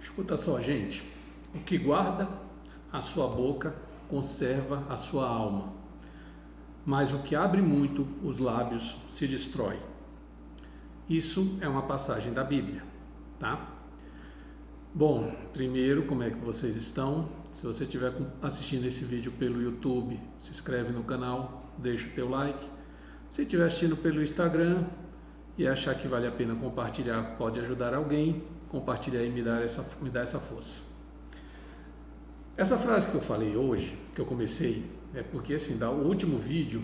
Escuta só, gente. O que guarda a sua boca conserva a sua alma, mas o que abre muito os lábios se destrói. Isso é uma passagem da Bíblia, tá? Bom, primeiro, como é que vocês estão? Se você estiver assistindo esse vídeo pelo YouTube, se inscreve no canal, deixa o teu like. Se estiver assistindo pelo Instagram e achar que vale a pena compartilhar, pode ajudar alguém, compartilhar e me dar essa força. Essa frase que eu falei hoje, que eu comecei, é porque assim, da último vídeo,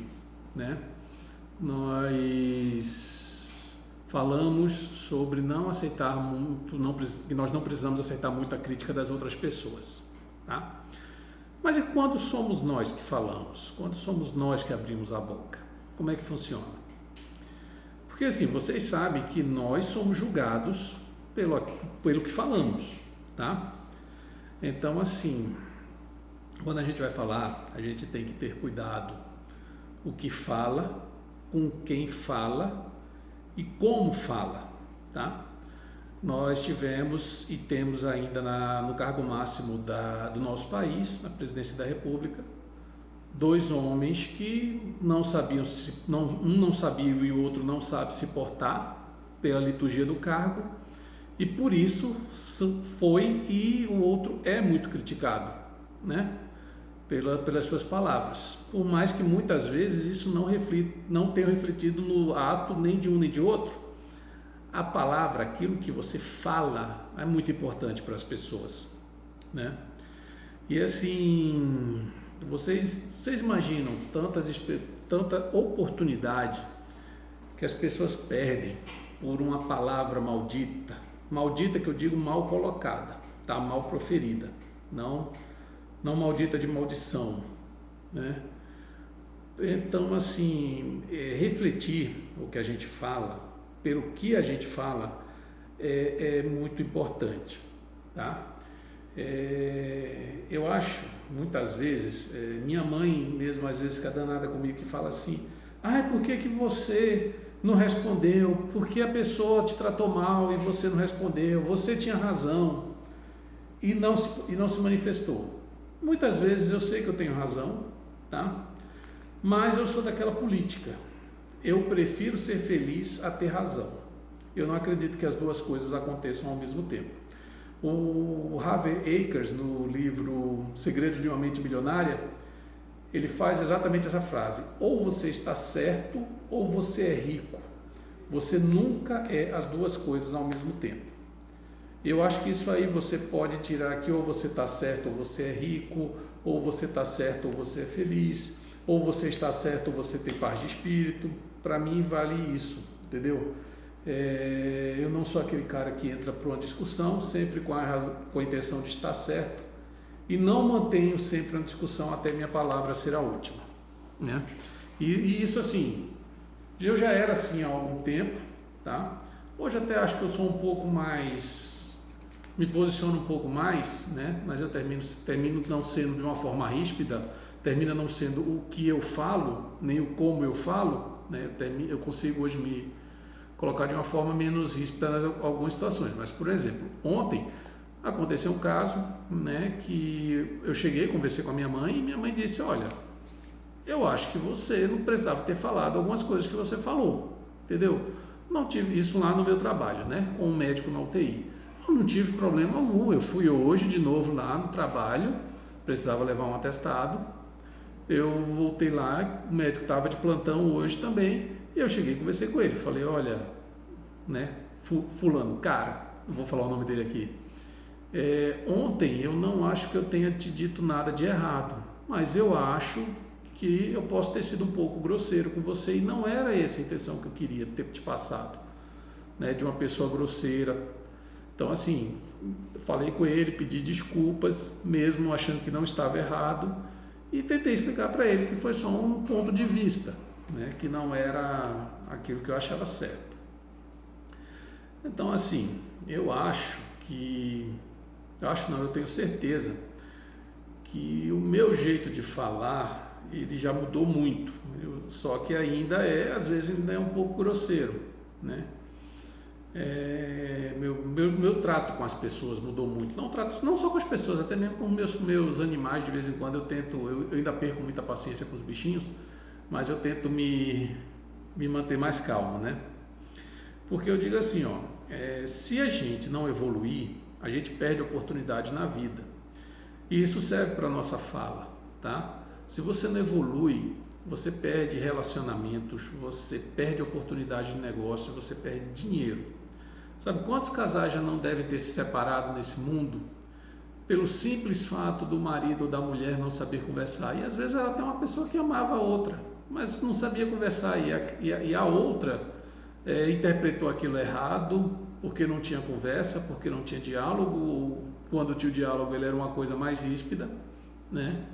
né, nós falamos sobre não aceitar muito, que nós não precisamos aceitar muito a crítica das outras pessoas, tá? Mas e quando somos nós que falamos? Quando somos nós que abrimos a boca? Como é que funciona? Porque assim, vocês sabem que nós somos julgados pelo que falamos, tá? Então assim, quando a gente vai falar, a gente tem que ter cuidado o que fala, com quem fala e como fala, tá? Nós tivemos e temos ainda no cargo máximo do nosso país, na presidência da República, dois homens que não sabiam, um não sabia e o outro não sabe se portar pela liturgia do cargo, e por isso foi e o outro é muito criticado, né? Pelas suas palavras, por mais que muitas vezes isso não tenha refletido no ato nem de um nem de outro. A palavra, aquilo que você fala, é muito importante para as pessoas, né? E assim, vocês imaginam tanta oportunidade que as pessoas perdem por uma palavra maldita que eu digo mal colocada, tá? Mal proferida, não maldita de maldição, né? Então, assim, refletir o que a gente fala, pelo que a gente fala, é muito importante, tá? Eu acho, muitas vezes, minha mãe mesmo às vezes fica danada comigo, que fala assim: por que você não respondeu? Por que a pessoa te tratou mal e você não respondeu? Você tinha razão e não se manifestou. Muitas vezes eu sei que eu tenho razão, tá? Mas eu sou daquela política. Eu prefiro ser feliz a ter razão. Eu não acredito que as duas coisas aconteçam ao mesmo tempo. O Harvey Akers, no livro Segredos de uma Mente Milionária, ele faz exatamente essa frase: ou você está certo ou você é rico. Você nunca é as duas coisas ao mesmo tempo. Eu acho que isso aí você pode tirar aqui: ou você está certo ou você é rico, ou você está certo ou você é feliz, ou você está certo ou você tem paz de espírito. Para mim vale isso, entendeu? Eu não sou aquele cara que entra para uma discussão sempre com a intenção de estar certo, e não mantenho sempre uma discussão até minha palavra ser a última, né? E isso assim, eu já era assim há algum tempo, tá? Hoje até acho que eu sou um pouco mais, me posiciono um pouco mais, né? Mas eu termino não sendo de uma forma ríspida, termina não sendo o que eu falo, nem o como eu falo, né? Eu consigo hoje me colocar de uma forma menos ríspida em algumas situações. Mas, por exemplo, ontem aconteceu um caso, né, que eu cheguei, conversei com a minha mãe, e minha mãe disse: olha, eu acho que você não precisava ter falado algumas coisas que você falou, entendeu? Não tive isso lá no meu trabalho, né, com um médico na UTI. Eu não tive problema algum. Eu fui hoje de novo lá no trabalho, precisava levar um atestado. Eu voltei lá, o médico estava de plantão hoje também, e eu cheguei e conversei com ele. Falei: olha, né, fulano, cara, não vou falar o nome dele aqui. Ontem eu não acho que eu tenha te dito nada de errado, mas eu acho que eu posso ter sido um pouco grosseiro com você, e não era essa a intenção que eu queria ter te passado, né, de uma pessoa grosseira. Então, assim, falei com ele, pedi desculpas, mesmo achando que não estava errado, e tentei explicar para ele que foi só um ponto de vista, né, que não era aquilo que eu achava certo. Então, assim, eu tenho certeza que o meu jeito de falar, ele já mudou muito, só que às vezes ainda é um pouco grosseiro, né? meu trato com as pessoas mudou muito. Não trato não só com as pessoas, até mesmo com meus animais. De vez em quando eu ainda perco muita paciência com os bichinhos, mas eu tento me manter mais calmo, né? Porque eu digo assim, ó, se a gente não evoluir, a gente perde oportunidade na vida. E isso serve para a nossa fala, tá? Se você não evolui, você perde relacionamentos, você perde oportunidade de negócio, você perde dinheiro. Sabe quantos casais já não devem ter se separado nesse mundo pelo simples fato do marido ou da mulher não saber conversar? E às vezes ela tem uma pessoa que amava a outra, mas não sabia conversar, e a outra interpretou aquilo errado, porque não tinha conversa, porque não tinha diálogo, ou quando tinha o diálogo ele era uma coisa mais ríspida, né?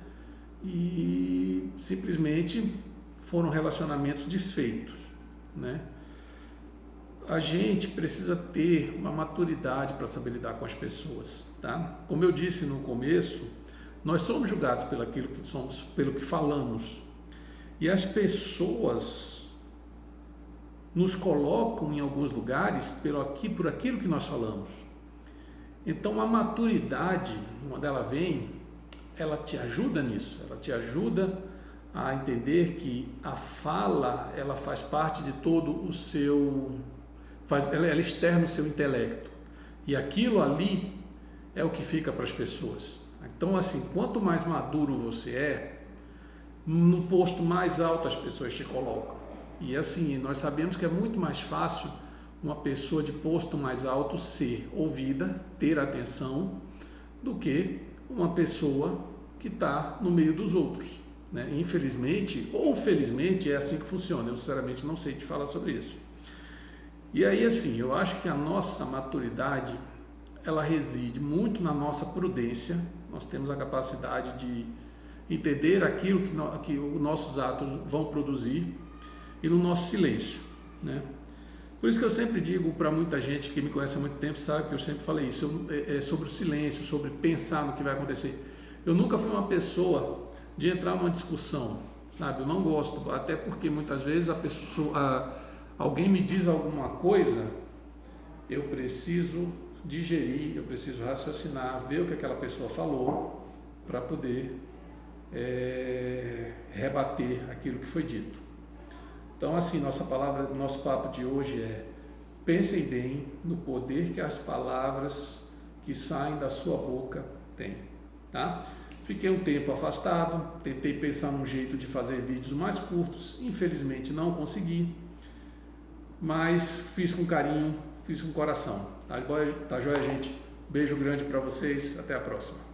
E simplesmente foram relacionamentos desfeitos, né? A gente precisa ter uma maturidade para saber lidar com as pessoas, tá? Como eu disse no começo, nós somos julgados pelo que somos, pelo que falamos, e as pessoas nos colocam em alguns lugares por aquilo que nós falamos. Então a maturidade, quando ela vem, ela te ajuda nisso, ela te ajuda a entender que a fala, ela faz parte de todo o seu, ela externa o seu intelecto, e aquilo ali é o que fica para as pessoas. Então assim, quanto mais maduro você é, no posto mais alto as pessoas te colocam. E assim, nós sabemos que é muito mais fácil uma pessoa de posto mais alto ser ouvida, ter atenção, do que uma pessoa que está no meio dos outros, né? Infelizmente, ou felizmente, é assim que funciona. Eu sinceramente não sei te falar sobre isso. E aí assim, eu acho que a nossa maturidade, ela reside muito na nossa prudência. Nós temos a capacidade de entender aquilo que os nossos atos vão produzir, e no nosso silêncio, né? Por isso que eu sempre digo para muita gente que me conhece há muito tempo, sabe que eu sempre falei isso, sobre o silêncio, sobre pensar no que vai acontecer. Eu nunca fui uma pessoa de entrar numa discussão, sabe? Eu não gosto, até porque muitas vezes alguém me diz alguma coisa, eu preciso digerir, eu preciso raciocinar, ver o que aquela pessoa falou, para poder rebater aquilo que foi dito. Então, assim, nosso papo de hoje é: pensem bem no poder que as palavras que saem da sua boca têm, tá? Fiquei um tempo afastado, tentei pensar num jeito de fazer vídeos mais curtos, infelizmente não consegui, mas fiz com carinho, fiz com coração. Tá joia, gente? Beijo grande para vocês, até a próxima.